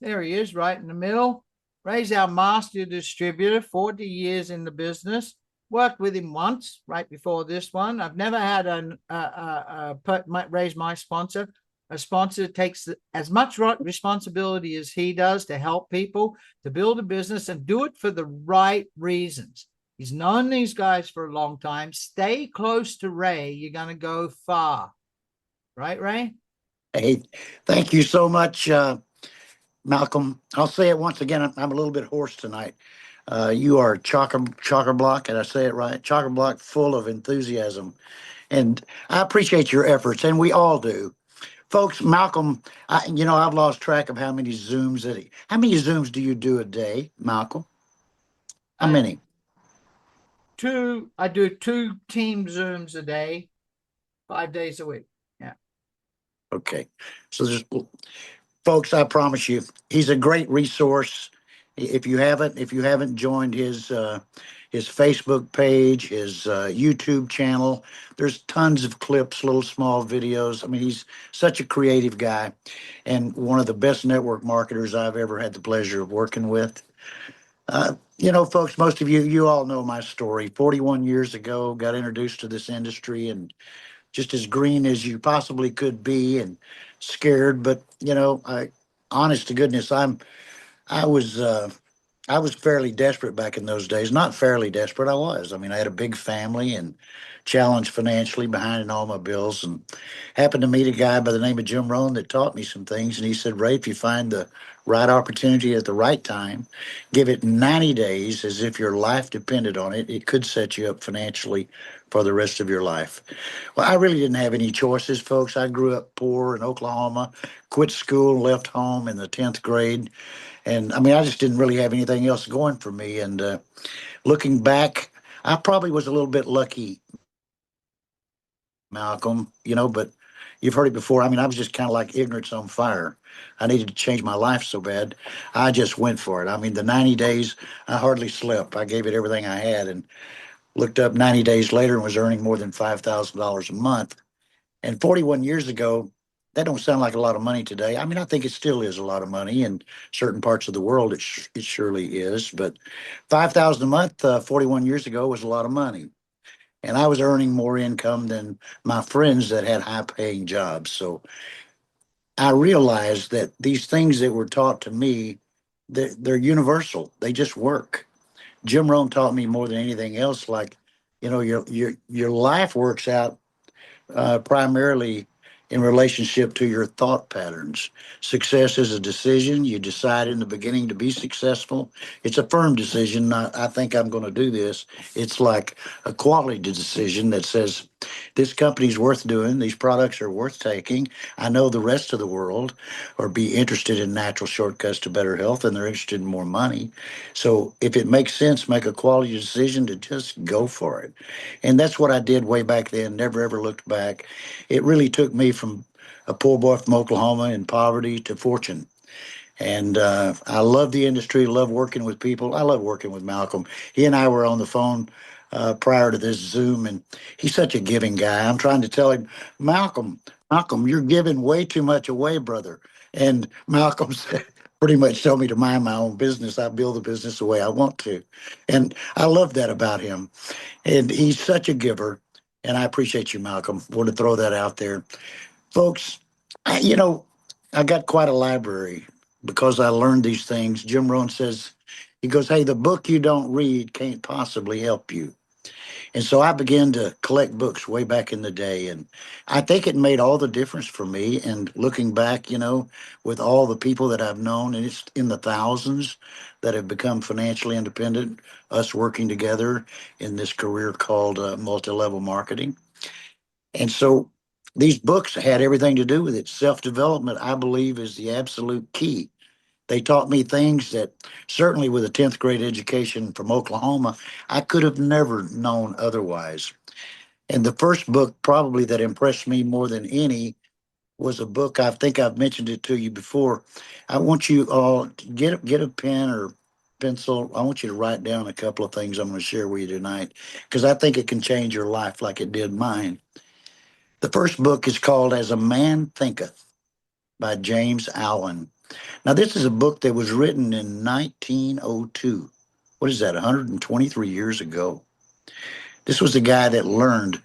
There he is, right in the middle. Ray's our master distributor, 40 years in the business. Worked with him once, right before this one. I've never had Ray's my sponsor. A sponsor takes as much responsibility as he does to help people, to build a business and do it for the right reasons. He's known these guys for a long time. Stay close to Ray. You're going to go far. Right, Ray? Hey, thank you so much, Malcolm. I'll say it once again. I'm a little bit hoarse tonight. You are chocker block, and I say it right, chocker block, full of enthusiasm, and I appreciate your efforts, and we all do, folks. Malcolm, I've lost track of how many Zooms do you do a day, Malcolm? How Uh, many? I do two team Zooms a day, 5 days a week. Yeah. Okay, so there's folks. I promise you, he's a great resource. If you haven't joined his Facebook page, his YouTube channel, there's tons of clips, little small videos. I mean, he's such a creative guy, and one of the best network marketers I've ever had the pleasure of working with. Folks, most of you all know my story. 41 years ago, got introduced to this industry, and just as green as you possibly could be, and scared. But honest to goodness, I was I was fairly desperate back in those days. Not fairly desperate, I was. I mean, I had a big family and challenged financially behind in all my bills, and happened to meet a guy by the name of Jim Rohn that taught me some things. And he said, Ray, if you find the right opportunity at the right time, give it 90 days as if your life depended on it. It could set you up financially for the rest of your life. Well, I really didn't have any choices, folks. I grew up poor in Oklahoma, quit school, left home in the 10th grade. And I mean, I just didn't really have anything else going for me. And looking back, I probably was a little bit lucky, Malcolm, but you've heard it before. I mean, I was just kind of like ignorance on fire. I needed to change my life so bad. I just went for it. I mean, the 90 days, I hardly slept. I gave it everything I had, and looked up 90 days later and was earning more than $5,000 a month. And 41 years ago, that don't sound like a lot of money today. I mean, I think it still is a lot of money in certain parts of the world. It surely is. But 5,000 a month 41 years ago was a lot of money, and I was earning more income than my friends that had high-paying jobs. So I realized that these things that were taught to me, they're universal. They just work. Jim Rohn taught me more than anything else. Like, your life works out primarily in relationship to your thought patterns. Success is a decision. You decide in the beginning to be successful. It's a firm decision, not, I think I'm going to do this. It's like a quality decision that says, this company's worth doing. These products are worth taking. I know the rest of the world or be interested in natural shortcuts to better health, and they're interested in more money. So if it makes sense, make a quality decision to just go for it. And that's what I did way back then, never ever looked back. It really took me from a poor boy from Oklahoma in poverty to fortune. And I love the industry, love working with people. I love working with Malcolm. He and I were on the phone prior to this Zoom, and he's such a giving guy. I'm trying to tell him, Malcolm, you're giving way too much away, brother. And Malcolm said, pretty much told me to mind my own business. I build the business the way I want to. And I love that about him. And he's such a giver. And I appreciate you, Malcolm. Want to throw that out there. Folks, I, you know, I got quite a library because I learned these things. Jim Rohn says, he goes, hey, the book you don't read can't possibly help you. And so I began to collect books way back in the day. And I think it made all the difference for me. And looking back, with all the people that I've known, and it's in the thousands that have become financially independent, us working together in this career called multi-level marketing. And so these books had everything to do with it. Self-development, I believe, is the absolute key. They taught me things that certainly with a 10th grade education from Oklahoma, I could have never known otherwise. And the first book probably that impressed me more than any was a book, I think I've mentioned it to you before. I want you all to get a pen or pencil. I want you to write down a couple of things I'm going to share with you tonight because I think it can change your life like it did mine. The first book is called As a Man Thinketh by James Allen. Now, this is a book that was written in 1902. What is that, 123 years ago? This was the guy that learned,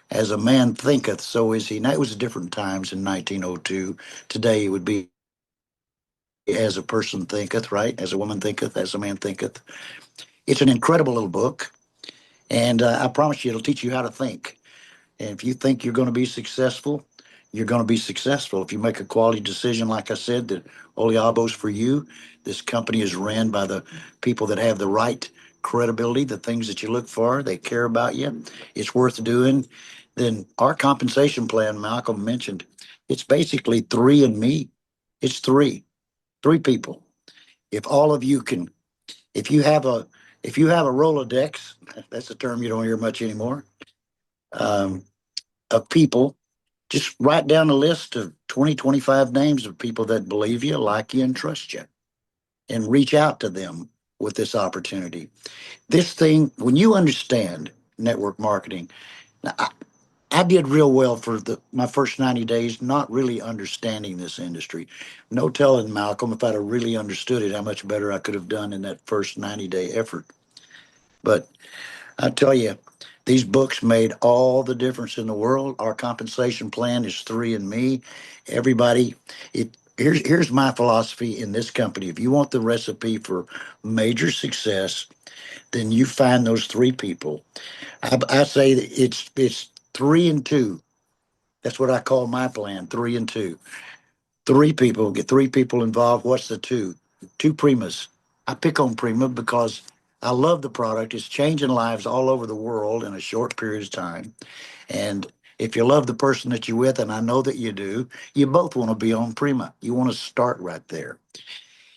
as a man thinketh, so is he. Now, it was different times in 1902. Today, it would be as a person thinketh, right? As a woman thinketh, as a man thinketh. It's an incredible little book, and I promise you, it'll teach you how to think. And if you think you're going to be successful, you're going to be successful. If you make a quality decision, like I said, that Oliabo's for you, this company is ran by the people that have the right credibility, the things that you look for, they care about you, it's worth doing. Then our compensation plan, Malcolm mentioned, it's basically three and me. It's three people. If all of you can, if you have a, if you have a Rolodex, that's a term you don't hear much anymore, um, of people, just write down a list of 20, 25 names of people that believe you, like you, and trust you, and reach out to them with this opportunity. This thing, when you understand network marketing, now, I did real well for my first 90 days, not really understanding this industry. No telling, Malcolm, if I'd have really understood it, how much better I could have done in that first 90-day effort. But I tell you, these books made all the difference in the world. Our compensation plan is three and me. Everybody, here's my philosophy in this company. If you want the recipe for major success, then you find those three people. I say that it's three and two. That's what I call my plan, three and two. Three people, get three people involved. What's the two? Two Primas. I pick on Prima because I love the product. It's changing lives all over the world in a short period of time. And if you love the person that you're with, and I know that you do, you both want to be on Prima. You want to start right there.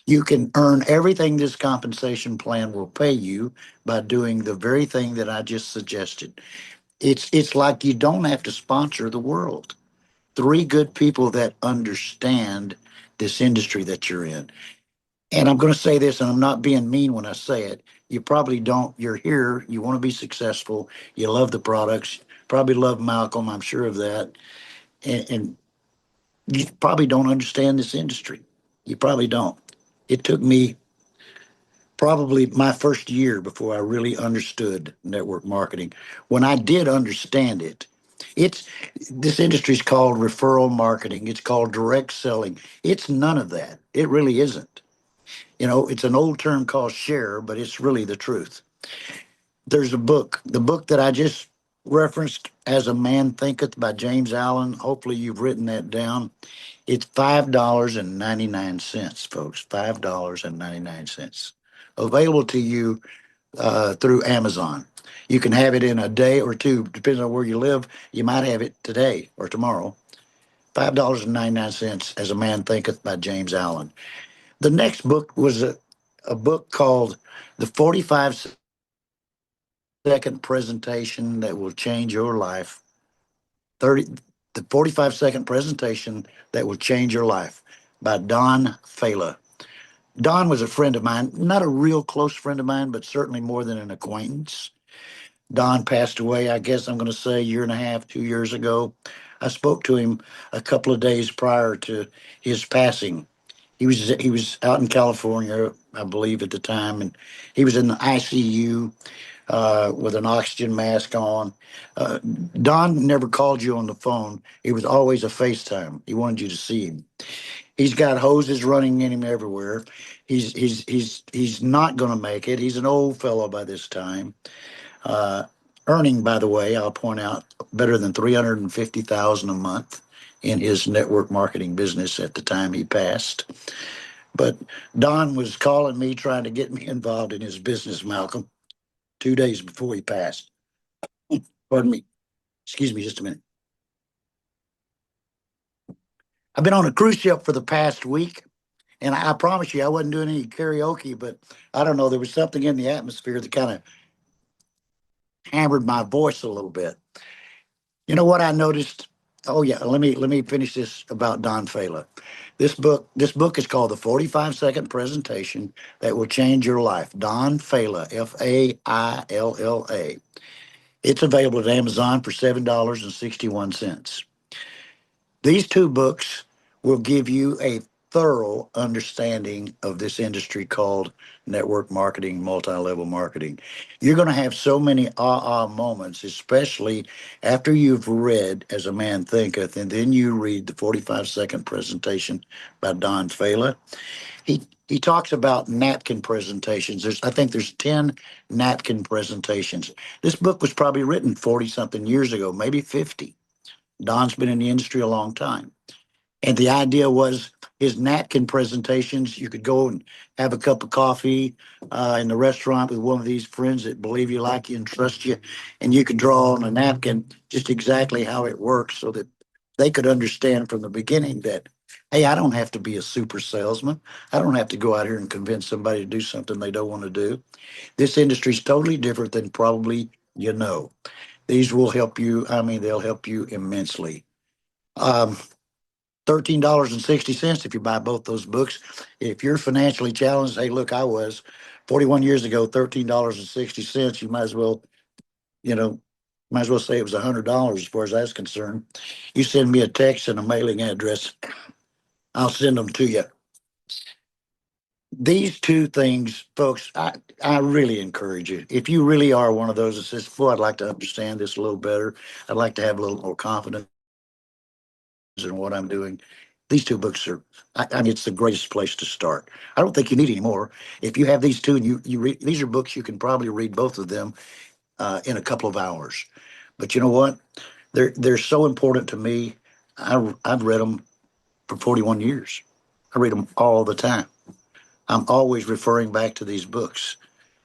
You can earn everything this compensation plan will pay you by doing the very thing that I just suggested. It's like you don't have to sponsor the world. Three good people that understand this industry that you're in. And I'm going to say this, and I'm not being mean when I say it. You probably don't. You're here. You want to be successful. You love the products. Probably love Malcolm. I'm sure of that. And you probably don't understand this industry. You probably don't. It took me probably my first year before I really understood network marketing. When I did understand it, it's this industry is called referral marketing. It's called direct selling. It's none of that. It really isn't. You know, it's an old term called share, but it's really the truth. There's a book, the book that I just referenced, As a Man Thinketh by James Allen. Hopefully you've written that down. It's $5.99, folks. $5.99. Available to you through Amazon. You can have it in a day or two, depending on where you live. You might have it today or tomorrow. $5.99, As a Man Thinketh by James Allen. The next book was a book called The 45-Second Presentation That Will Change Your Life. 30, the 45-second presentation that will change your life by Don Fala. Don was a friend of mine, not a real close friend of mine, but certainly more than an acquaintance. Don passed away, I guess I'm going to say, a year and a half, 2 years ago. I spoke to him a couple of days prior to his passing. He was out in California, I believe, at the time, and he was in the ICU with an oxygen mask on. Uh, Don never called you on the phone. It was always a FaceTime. He wanted you to see him. He's got hoses running in him everywhere. He's not going to make it. He's an old fellow by this time. Uh, Earning, by the way, I'll point out, better than 350,000 a month in his network marketing business at the time he passed. But Don was calling me, trying to get me involved in his business, Malcolm, 2 days before he passed. Pardon me. Excuse me just a minute. I've been on a cruise ship for the past week, and I promise you, I wasn't doing any karaoke, but I don't know, there was something in the atmosphere that kind of hammered my voice a little bit. You know what I noticed? Oh yeah, let me finish this about Don Fala. This book is called The 45-Second Presentation That Will Change Your Life. Don Fala, Failla. It's available at Amazon for $7.61. These two books will give you a thorough understanding of this industry called network marketing, multi-level marketing. You're going to have so many aha moments, especially after you've read As a Man Thinketh, and then you read the 45-second presentation by Don Fala. He talks about napkin presentations. I think there's 10 napkin presentations. This book was probably written 40 something years ago, maybe 50. Don's been in the industry a long time. And the idea was his napkin presentations. You could go and have a cup of coffee in the restaurant with one of these friends that believe you, like you, and trust you. And you could draw on a napkin just exactly how it works so that they could understand from the beginning that, hey, I don't have to be a super salesman. I don't have to go out here and convince somebody to do something they don't want to do. This industry is totally different than probably you know. These will help you. I mean, they'll help you immensely. Um, $13.60 if you buy both those books. If you're financially challenged, hey, look, I was 41 years ago, $13.60. You might as well, you know, might as well say it was $100 as far as that's concerned. You send me a text and a mailing address, I'll send them to you. These two things, folks, I really encourage you. If you really are one of those that says, "Boy, I'd like to understand this a little better. I'd like to have a little more confidence in what I'm doing." These two books are, I mean, it's the greatest place to start. I don't think you need any more. If you have these two and you read, these are books you can probably read both of them in a couple of hours. But you know what? They're so important to me. I've read them for 41 years. I read them all the time. I'm always referring back to these books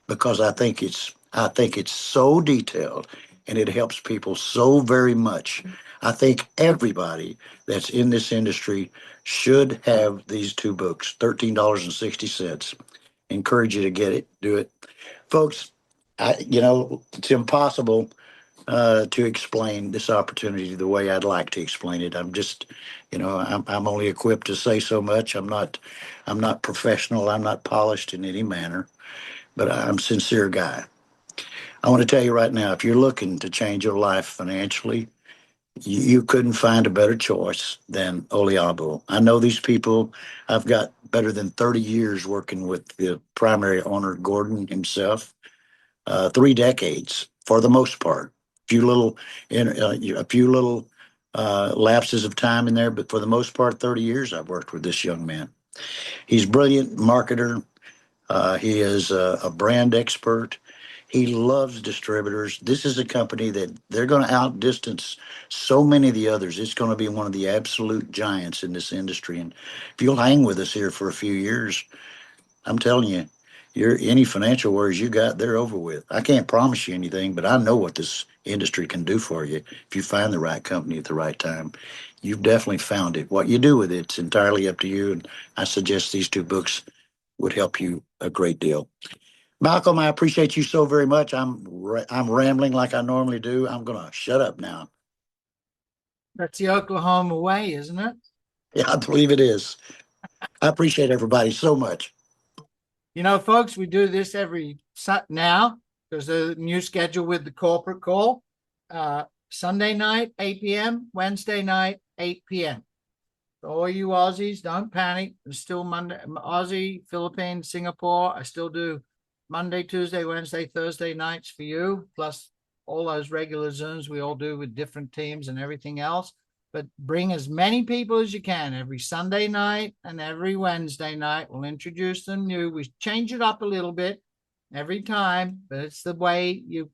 because I think it's so detailed and it helps people so very much. I think everybody that's in this industry should have these two books, $13.60. Encourage you to get it, do it. Folks, it's impossible to explain this opportunity the way I'd like to explain it. I'm only equipped to say so much. I'm not professional. I'm not polished in any manner, but I'm a sincere guy. I want to tell you right now, if you're looking to change your life financially, you couldn't find a better choice than Oliabo. I know these people. I've got better than 30 years working with the primary owner, Gordon himself, 3 decades for the most part. A few little lapses of time in there, but for the most part, 30 years I've worked with this young man. He's a brilliant marketer. He is a brand expert. He loves distributors. This is a company that they're going to outdistance so many of the others. It's going to be one of the absolute giants in this industry. And if you'll hang with us here for a few years, I'm telling you, any financial worries you got, they're over with. I can't promise you anything, but I know what this industry can do for you if you find the right company at the right time. You've definitely found it. What you do with it's entirely up to you. And I suggest these two books would help you a great deal. Malcolm, I appreciate you so very much. I'm rambling like I normally do. I'm gonna shut up now. That's the Oklahoma way, isn't it? Yeah, I believe it is. I appreciate everybody so much. Folks, we do this every now because the new schedule with the corporate call. Sunday night, 8 p.m., Wednesday night, 8 p.m. For all you Aussies, don't panic. There's still Monday, Aussie, Philippines, Singapore. I still do Monday, Tuesday, Wednesday, Thursday nights for you, plus all those regular Zooms we all do with different teams and everything else. But bring as many people as you can every Sunday night and every Wednesday night. We'll introduce them new. We change it up a little bit every time, but it's the way you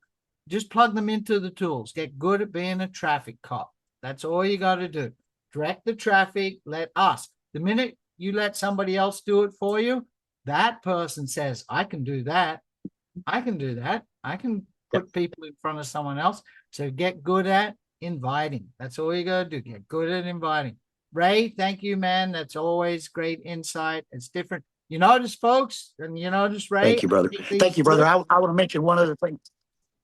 just plug them into the tools. Get good at being a traffic cop. That's all you got to do. Direct the traffic, let us. The minute you let somebody else do it for you, that person says, I can do that. I can do that. I can put people in front of someone else. So get good at inviting. That's all you got to do. Get good at inviting. Ray, thank you, man. That's always great insight. It's different. You notice, folks, and you notice, Ray. Thank you, brother. Thank you, brother. I want to mention one other thing.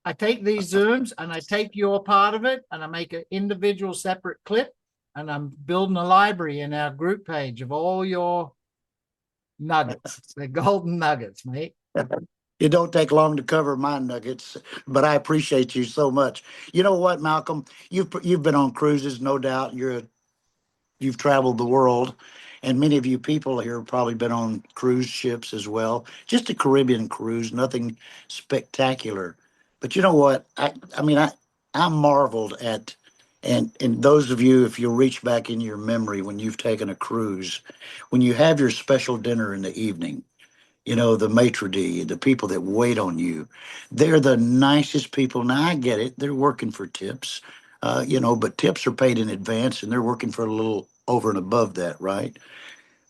I take these Zooms and I take your part of it and I make an individual separate clip and I'm building a library in our group page of all your nuggets, the golden nuggets, mate. It don't take long to cover my nuggets, but I appreciate you so much. You know what, Malcolm? You've been on cruises, no doubt. You've traveled the world, And many of you people here have probably been on cruise ships as well, just a Caribbean cruise, nothing spectacular. But you know what? I marveled at, and those of you, if you'll reach back in your memory when you've taken a cruise, when you have your special dinner in the evening, the maitre d', the people that wait on you, they're the nicest people. Now I get it; they're working for tips, but tips are paid in advance, and they're working for a little over and above that, right?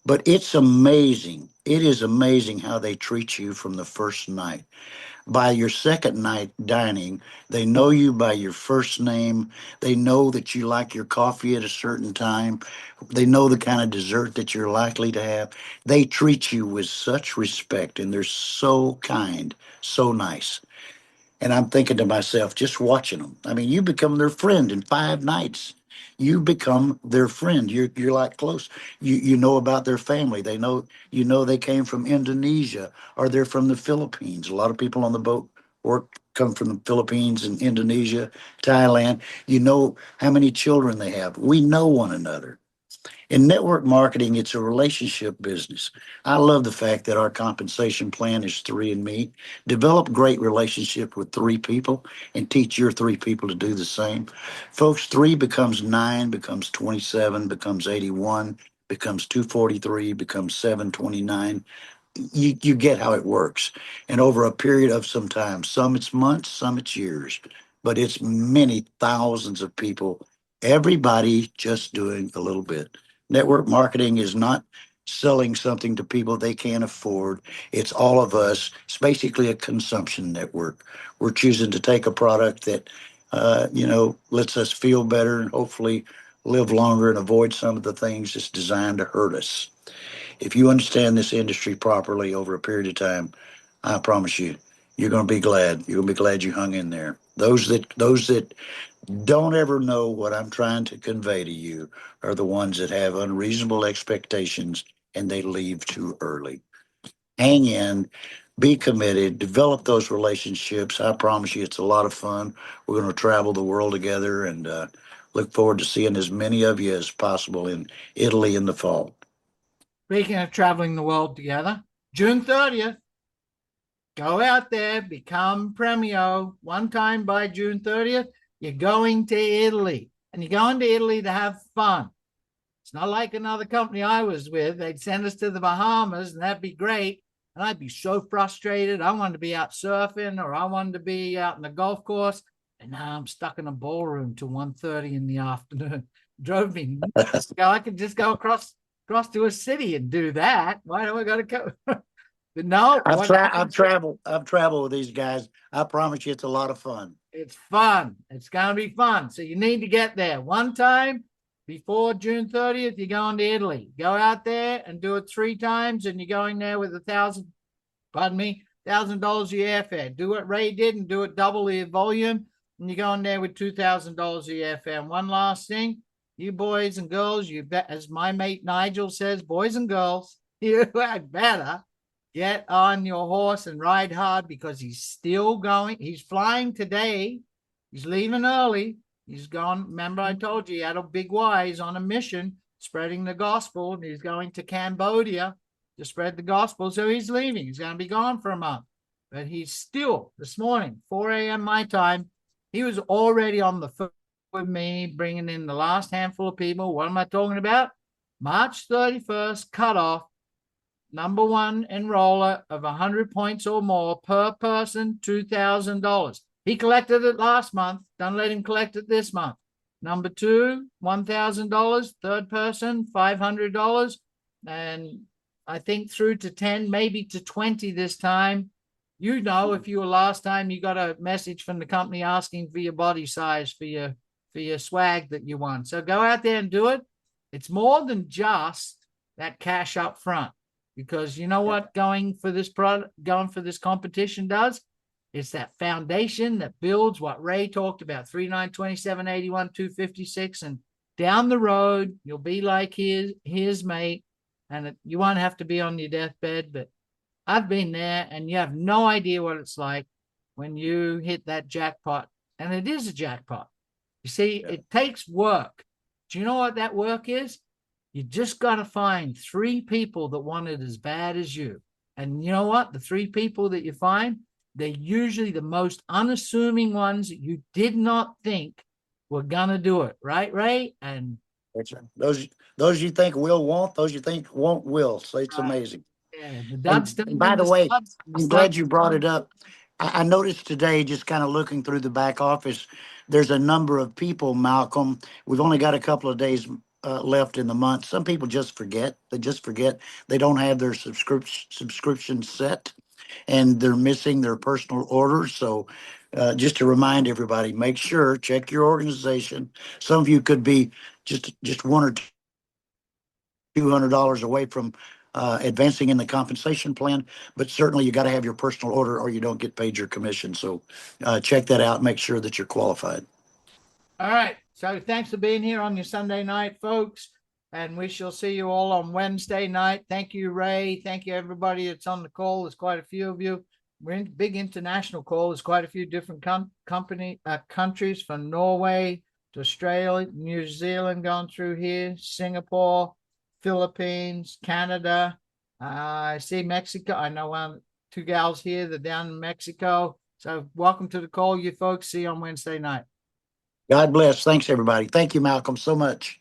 But it's amazing. It is amazing how they treat you from the first night. By your second night dining, they know you by your first name. They know that you like your coffee at a certain time. They know the kind of dessert that you're likely to have. They treat you with such respect and they're so kind, so nice. And I'm thinking to myself, just watching them. I mean, you become their friend in 5 nights. You become their friend. You're like close. You know about their family. They came from Indonesia or they're from the Philippines. A lot of people on the boat work come from the Philippines and Indonesia, Thailand. You know how many children they have. We know one another. In network marketing, it's a relationship business. I love the fact that our compensation plan is 3 and Me. Develop great relationship with 3 people and teach your 3 people to do the same. Folks, 3 becomes 9, becomes 27, becomes 81, becomes 243, becomes 729. You get how it works. And over a period of some time, some it's months, some it's years, but it's many thousands of people, everybody just doing a little bit. Network marketing is not selling something to people they can't afford. It's all of us. It's basically a consumption network. We're choosing to take a product that, lets us feel better and hopefully live longer and avoid some of the things that's designed to hurt us. If you understand this industry properly over a period of time, I promise you, you're going to be glad. You're going to be glad you hung in there. Those that don't ever know what I'm trying to convey to you are the ones that have unreasonable expectations and they leave too early. Hang in, be committed, develop those relationships. I promise you, it's a lot of fun. We're going to travel the world together and look forward to seeing as many of you as possible in Italy in the fall. Speaking of traveling the world together, June 30th, go out there, become Premio. One time by June 30th, you're going to Italy and you're going to Italy to have fun. It's not like another company I was with. They'd send us to the Bahamas and that'd be great. And I'd be so frustrated. I wanted to be out surfing or I wanted to be out in the golf course. And now I'm stuck in a ballroom till 1:30 in the afternoon. Drove me nuts. I could just go across to a city and do that. Why do I got to go? But no, I've traveled with these guys. I promise you, it's a lot of fun. it's fun. It's going to be fun. So you need to get there one time before June 30th. You're going to Italy. Go out there and do it 3 times, and you're going there with $1,000 a year airfare. Do what Ray did and do it double the volume, and you're going there with $2,000 a year airfare. And one last thing, you boys and girls, you bet, as my mate Nigel says, boys and girls, you had better get on your horse and ride hard because he's still going. He's flying today. He's leaving early. He's gone. Remember, I told you he had a big Y. He's on a mission spreading the gospel. And he's going to Cambodia to spread the gospel. So he's leaving. He's going to be gone for a month. But he's still, this morning, 4 a.m. my time, he was already on the phone with me, bringing in the last handful of people. What am I talking about? March 31st cutoff. Number one enroller of 100 points or more per person, $2,000. He collected it last month. Don't let him collect it this month. Number two, $1,000. Third person, $500. And I think through to 10, maybe to 20 this time. You know, if you were last time, you got a message from the company asking for your body size for your swag that you won. So go out there and do it. It's more than just that cash up front. Because you know what going for this competition does? It's that foundation that builds what Ray talked about, 3, 9, 27, 81, 256. And down the road, you'll be like his mate. And you won't have to be on your deathbed. But I've been there and you have no idea what it's like when you hit that jackpot. And it is a jackpot. You see, it takes work. Do you know what that work is? You just got to find 3 people that want it as bad as you. And you know what? The 3 people that you find, they're usually the most unassuming ones that you did not think were going to do it. Right, Ray? And That's right. Those you think will won't, those you think won't will. So it's amazing. yeah, the And dubs don't by and the the way, subs. The I'm glad subs you brought it up. I noticed today, just kind of looking through the back office, there's a number of people, Malcolm. We've only got a couple of days left in the month. Some people just forget. They just forget they don't have their subscription set, and they're missing their personal orders. So, just to remind everybody, make sure check your organization. Some of you could be just one or $200 away from advancing in the compensation plan, but certainly you got to have your personal order or you don't get paid your commission. So check that out. Make sure that you're qualified. All right. So thanks for being here on your Sunday night, folks. And we shall see you all on Wednesday night. Thank you, Ray. Thank you, everybody that's on the call. There's quite a few of you. We're in big international call. There's quite a few different countries from Norway to Australia, New Zealand going through here, Singapore, Philippines, Canada. I see Mexico. I know 2 gals here. They're down in Mexico. So welcome to the call, you folks. See you on Wednesday night. God bless. Thanks, everybody. Thank you, Malcolm, so much.